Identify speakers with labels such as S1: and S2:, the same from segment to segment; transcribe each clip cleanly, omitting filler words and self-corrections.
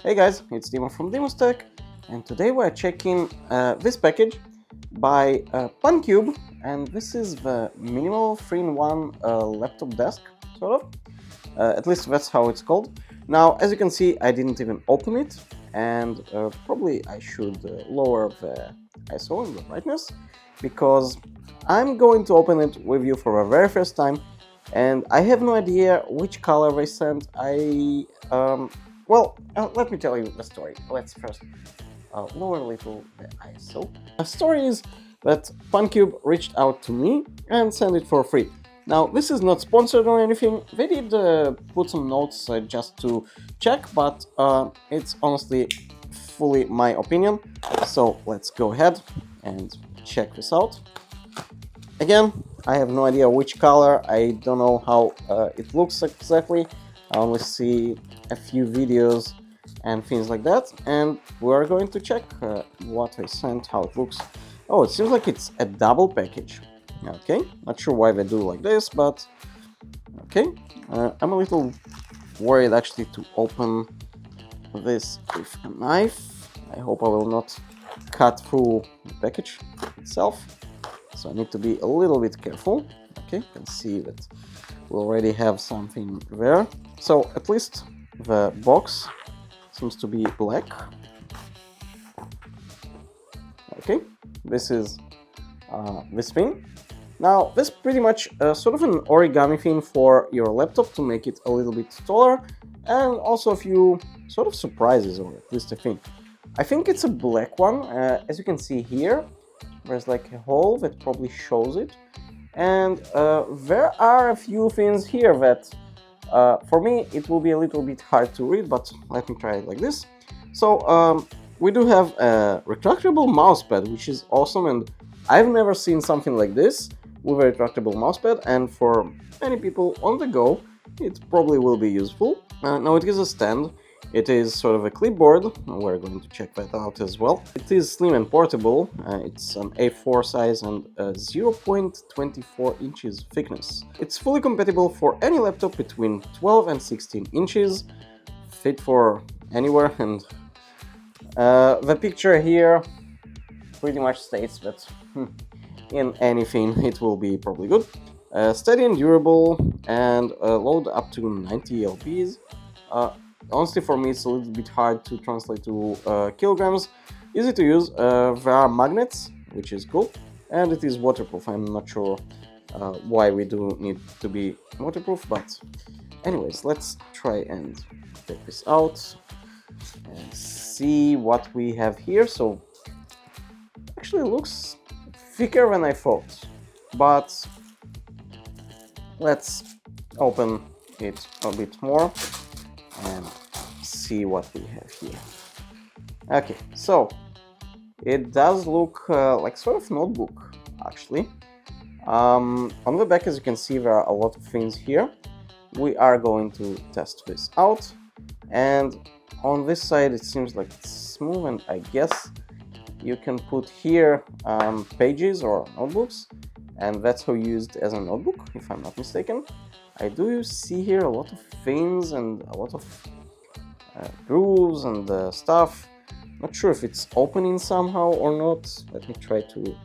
S1: Hey guys, it's Dimo from Tech, and today we're checking this package by PunCube, and this is the minimal 3-in-1 laptop desk, sort of. At least that's how it's called. Now, as you can see, I didn't even open it, and probably I should lower the ISO and the brightness, because I'm going to open it with you for the very first time, and I have no idea which color they sent. Let me tell you the story. Let's first lower a little the ISO. The story is that PunCube reached out to me and sent it for free. Now, this is not sponsored or anything. They did put some notes just to check, but it's honestly fully my opinion. So let's go ahead and check this out. Again, I have no idea which color. I don't know how it looks exactly. I only see a few videos and things like that, and we're going to check what I sent, how it looks. Oh, it seems like it's a double package. Okay, not sure why they do like this, but okay. I'm a little worried actually to open this with a knife. I hope I will not cut through the package itself, so I need to be a little bit careful. Okay, you can see that we already have something there. So at least the box seems to be black. Okay, this is this thing. Now, this is pretty much sort of an origami thing for your laptop to make it a little bit taller, and also a few sort of surprises, or at least a thing. I think it's a black one. As you can see here, there's like a hole that probably shows it. And there are a few things here that, for me, it will be a little bit hard to read, but let me try it like this. So, we do have a retractable mousepad, which is awesome, and I've never seen something like this with a retractable mousepad, and for many people on the go, it probably will be useful. Now, it is a stand. It is sort of a clipboard. We're going to check that out as well. It is slim and portable. It's an A4 size and 0.24 inches thickness. It's fully compatible for any laptop between 12 and 16 inches, fit for anywhere, and the picture here pretty much states that in anything it will be probably good. Steady and durable, and load up to 90 lbs. Honestly, for me, it's a little bit hard to translate to kilograms. Easy to use. There are magnets, which is cool, and it is waterproof. I'm not sure why we do need to be waterproof, but anyways, let's try and take this out and see what we have here. So, actually looks thicker than I thought, but let's open it a bit more and see what we have here. Okay, so it does look like sort of notebook, actually. On the back, as you can see, there are a lot of things here. We are going to test this out, and on this side it seems like it's smooth, and I guess you can put here pages or notebooks, and that's how used as a notebook, if I'm not mistaken. I do see here a lot of things and a lot of grooves and stuff. Not sure if it's opening somehow or not. Let me try to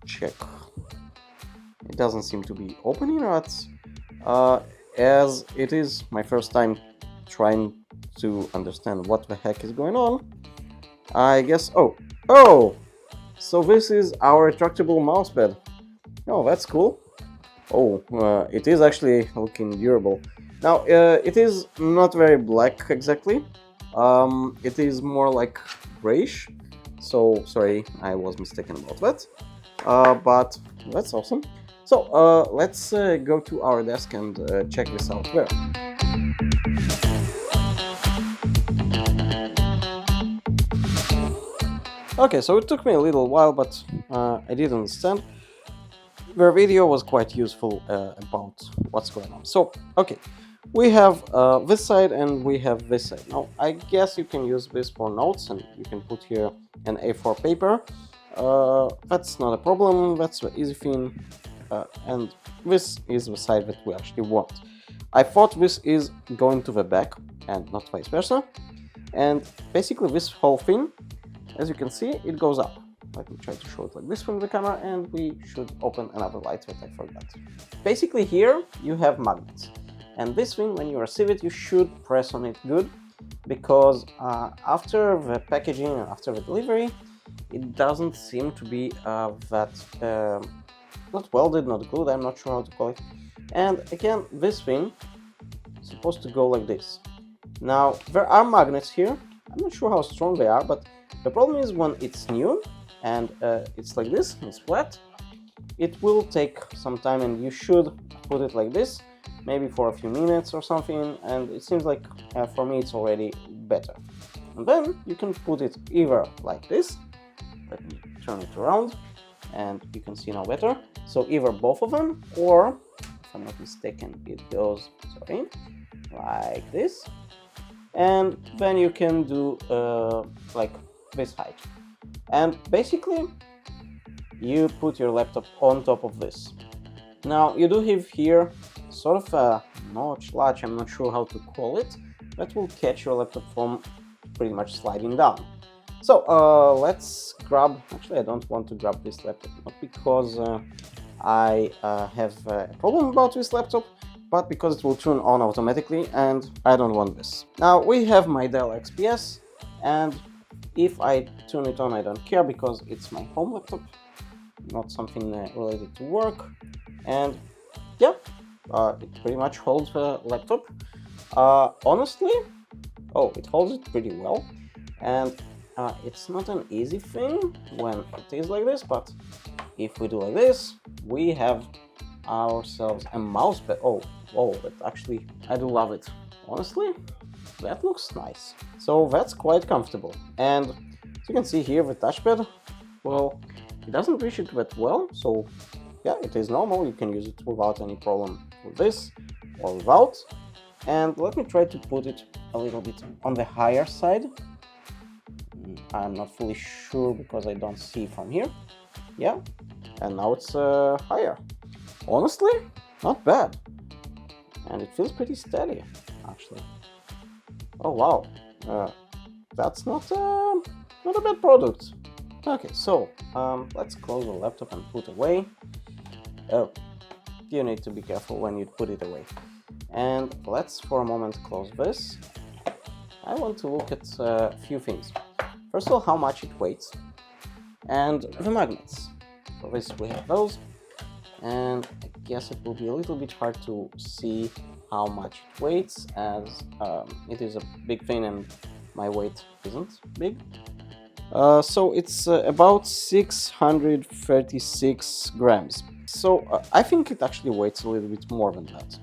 S1: check. It doesn't seem to be opening, but as it is my first time trying to understand what the heck is going on, I guess... Oh! So this is our retractable mousepad. Oh, that's cool. Oh, it is actually looking durable. Now, it is not very black exactly. It is more like grayish. So, sorry, I was mistaken about that. But that's awesome. So, let's go to our desk and check this out there. Okay, so it took me a little while, but I did understand. The video was quite useful about what's going on. So, okay, we have this side and we have this side. Now, I guess you can use this for notes, and you can put here an A4 paper. That's not a problem, that's the easy thing. And this is the side that we actually want. I thought this is going to the back and not vice versa, And basically this whole thing, as you can see, it goes up. Let me try to show it like this from the camera, and we should open another light that I forgot. Basically here you have magnets, and this thing, when you receive it, you should press on it good, because after the packaging and after the delivery, it doesn't seem to be that not welded, not glued, I'm not sure how to call it. And again, this thing is supposed to go like this. Now there are magnets here, I'm not sure how strong they are, but the problem is when it's new and it's like this, it's flat, it will take some time, and you should put it like this, maybe for a few minutes or something, and it seems like for me it's already better. And then you can put it either like this, let me turn it around and you can see now better, so either both of them, or if I'm not mistaken it goes, sorry, like this, and then you can do like this height. And basically you put your laptop on top of this. Now you do have here sort of a notch, latch, I'm not sure how to call it, that will catch your laptop from pretty much sliding down. So let's grab, actually I don't want to grab this laptop, not because I have a problem about this laptop, but because it will turn on automatically and I don't want this. Now we have my Dell XPS, and if I turn it on I don't care because it's my home laptop, not something related to work. And yeah, it pretty much holds the laptop. Honestly, it holds it pretty well, and it's not an easy thing when it is like this, but if we do like this, we have ourselves a mousepad. Oh, but actually I do love it. Honestly, that looks nice. So that's quite comfortable. And as you can see here, the touchpad, well, it doesn't reach it that well, so yeah, it is normal. You can use it without any problem with this or without. And let me try to put it a little bit on the higher side. I'm not fully sure because I don't see from here. Yeah, and now it's higher. Honestly, not bad. And it feels pretty steady, actually. Oh wow, that's not a bad product. Okay, so let's close the laptop and put away. Oh, you need to be careful when you put it away. And let's for a moment close this. I want to look at a few things. First of all, how much it weighs, and the magnets. For this we have those, and I guess it will be a little bit hard to see how much it weighs, as it is a big thing and my weight isn't big. So it's about 636 grams. So I think it actually weighs a little bit more than that.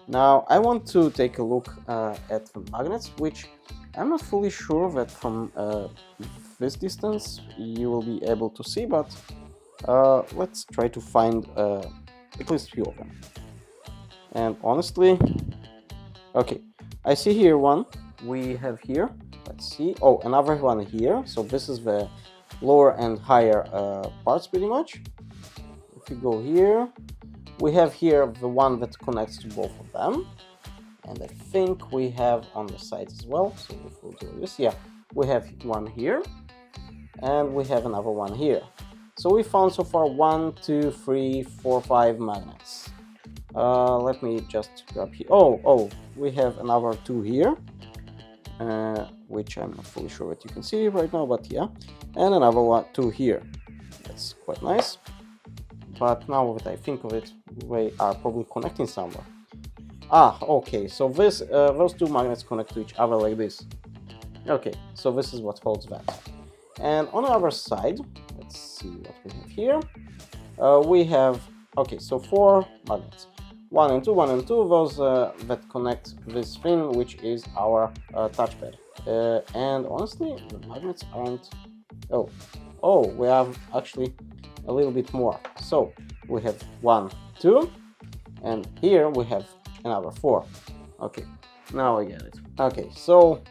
S1: Now I want to take a look at the magnets, which I'm not fully sure that from this distance you will be able to see, but let's try to find at least a few of them. And honestly, okay, I see here one, we have here, let's see, another one here, so this is the lower and higher parts pretty much. If we go here, we have here the one that connects to both of them, and I think we have on the side as well, so if we'll do this, yeah, we have one here, and we have another one here. So we found so far 1, 2, 3, 4, 5 magnets. Let me just grab here. We have another 2 here, which I'm not fully sure what you can see right now, but yeah, and another 2 here. That's quite nice. But now that I think of it, they are probably connecting somewhere. Okay, so this those 2 magnets connect to each other like this. Okay, so this is what holds that. And on the other side, let's see what we have here. We have, okay, so 4 magnets. 1 and 2, 1 and 2, those that connect this thing, which is our touchpad. And honestly, the magnets aren't... we have actually a little bit more. So we have 1, 2, and here we have another 4. Okay, now I get it. Okay, so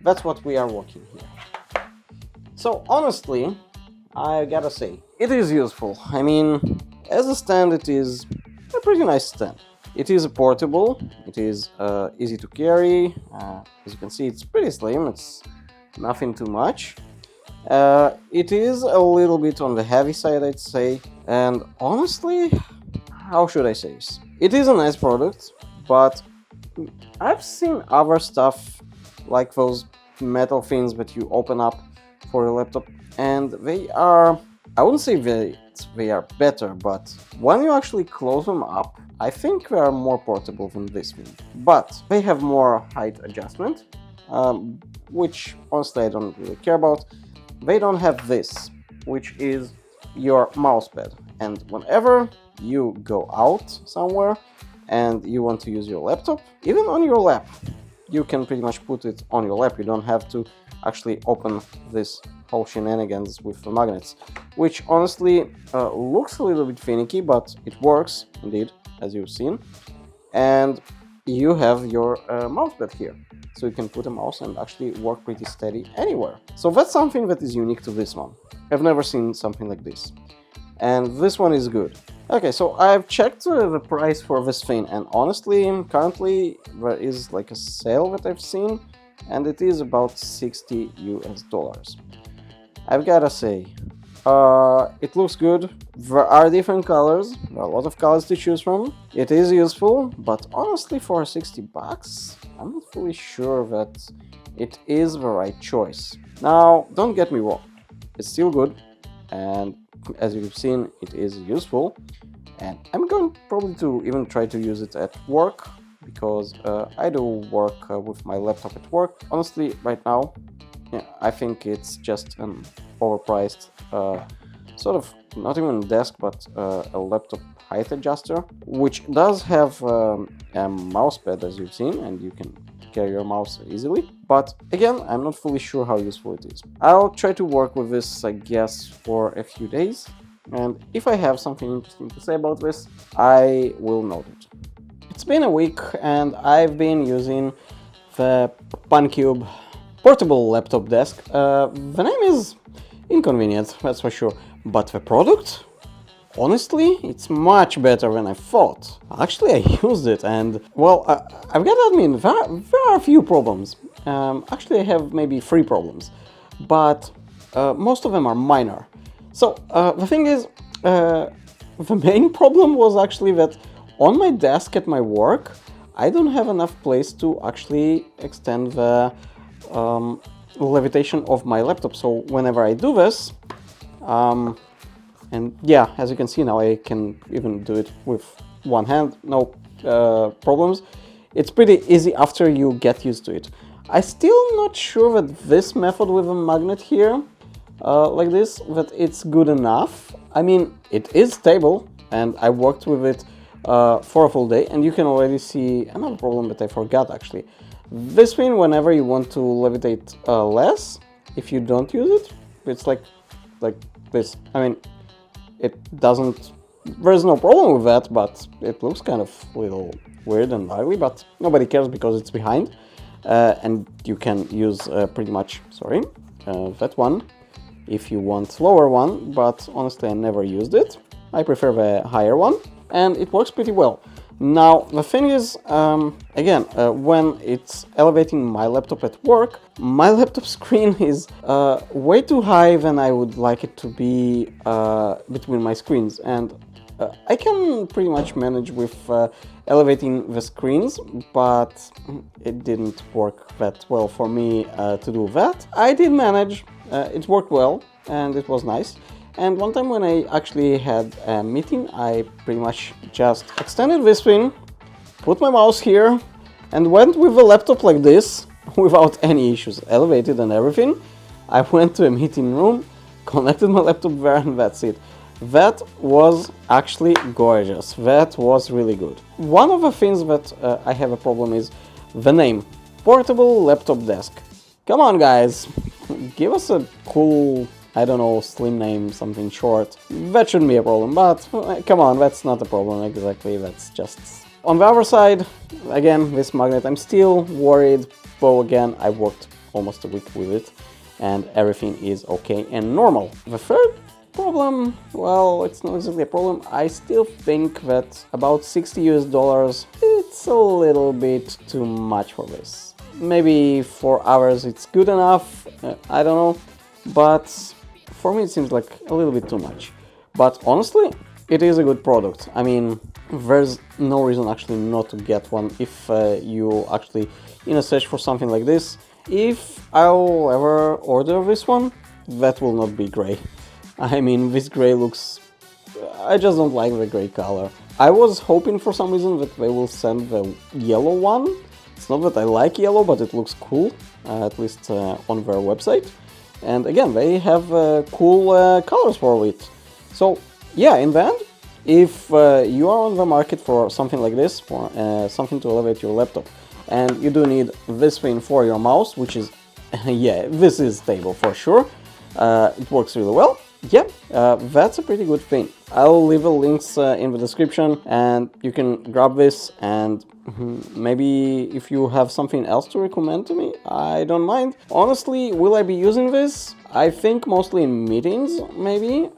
S1: that's what we are working here. So honestly, I gotta say, it is useful. I mean, as a stand, it is a pretty nice stand. It is portable, it is easy to carry, as you can see it's pretty slim, it's nothing too much. It is a little bit on the heavy side, I'd say, and honestly, how should I say this? It is a nice product, but I've seen other stuff like those metal things that you open up for your laptop, and they are, I wouldn't say they are better, but when you actually close them up, I think they are more portable than this thing. But they have more height adjustment, which honestly I don't really care about. They don't have this, which is your mousepad, and whenever you go out somewhere and you want to use your laptop, even on your lap, you can pretty much put it on your lap. You don't have to actually open this whole shenanigans with the magnets, which honestly looks a little bit finicky, but it works indeed, as you've seen. And you have your mousepad here, so you can put a mouse and actually work pretty steady anywhere. So that's something that is unique to this one. I've never seen something like this, and this one is good. Okay, so I've checked the price for this thing, and honestly, currently there is like a sale that I've seen, and it is about $60 US. I've gotta say, it looks good. There are different colors, there are a lot of colors to choose from. It is useful, but honestly for 60 bucks, I'm not fully sure that it is the right choice. Now, don't get me wrong, it's still good, and as you've seen, it is useful, and I'm going probably to even try to use it at work, because I do work with my laptop at work. Honestly, right now, yeah, I think it's just an overpriced, sort of, not even a desk, but a laptop height adjuster, which does have a mouse pad, as you've seen, and you can carry your mouse easily. But again, I'm not fully sure how useful it is. I'll try to work with this, I guess, for a few days, and if I have something interesting to say about this, I will note it. It's been a week, and I've been using the PunCube Portable laptop desk. The name is inconvenient, that's for sure, but the product? Honestly, it's much better than I thought. Actually, I used it, and well, I've got to admit, there are a few problems. Actually, I have maybe 3 problems, but most of them are minor. So the thing is, the main problem was actually that on my desk at my work, I don't have enough place to actually extend the levitation of my laptop. So whenever I do this, and yeah, as you can see now, I can even do it with one hand, no problems. It's pretty easy after you get used to it. I'm still not sure that this method with a magnet here, like this, that it's good enough. I mean, it is stable, and I worked with it for a full day, and you can already see another problem that I forgot actually. This thing, whenever you want to levitate less, if you don't use it, it's like this. I mean, it doesn't, there's no problem with that, but it looks kind of a little weird and ugly, but nobody cares because it's behind, and you can use pretty much, that one if you want lower one, but honestly I never used it. I prefer the higher one, and it works pretty well. Now, the thing is, again, when it's elevating my laptop at work, my laptop screen is way too high than I would like it to be between my screens, and I can pretty much manage with elevating the screens, but it didn't work that well for me to do that. I did manage, it worked well, and it was nice. And one time when I actually had a meeting, I pretty much just extended this thing, put my mouse here, and went with the laptop like this, without any issues, elevated and everything. I went to a meeting room, connected my laptop there, and that's it. That was actually gorgeous. That was really good. One of the things that I have a problem is the name, Portable Laptop Desk. Come on guys, give us a cool, I don't know, slim name, something short. That shouldn't be a problem, but come on, that's not a problem exactly, that's just... On the other side, again, this magnet, I'm still worried, but again, I worked almost a week with it, and everything is okay and normal. The third Problem? Well, it's not exactly a problem. I still think that about $60 it's a little bit too much for this. Maybe for others it's good enough, I don't know, but for me it seems like a little bit too much. But honestly, it is a good product. I mean, there's no reason actually not to get one if you actually in a search for something like this. If I'll ever order this one, that will not be gray. I mean, this gray looks... I just don't like the gray color. I was hoping for some reason that they will send the yellow one. It's not that I like yellow, but it looks cool, at least on their website. And again, they have cool colors for it. So yeah, in the end, if you are on the market for something like this, for something to elevate your laptop, and you do need this thing for your mouse, which is, yeah, this is stable for sure. It works really well. Yeah, that's a pretty good thing. I'll leave the links in the description, and you can grab this, and maybe if you have something else to recommend to me, I don't mind. Honestly, will I be using this? I think mostly in meetings, maybe,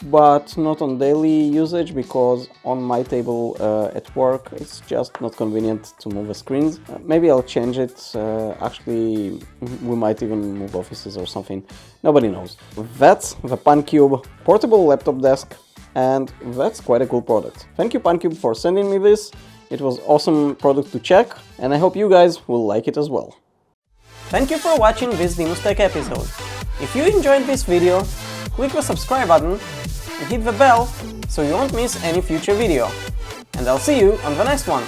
S1: but not on daily usage, because on my table at work it's just not convenient to move the screens. Maybe I'll change it. Actually, we might even move offices or something. Nobody knows. That's the PunCube Portable Laptop Desk, and that's quite a cool product. Thank you, PunCube, for sending me this. It was awesome product to check, and I hope you guys will like it as well. Thank you for watching this Dinos Tech episode. If you enjoyed this video, click the subscribe button and hit the bell so you won't miss any future video. And I'll see you on the next one.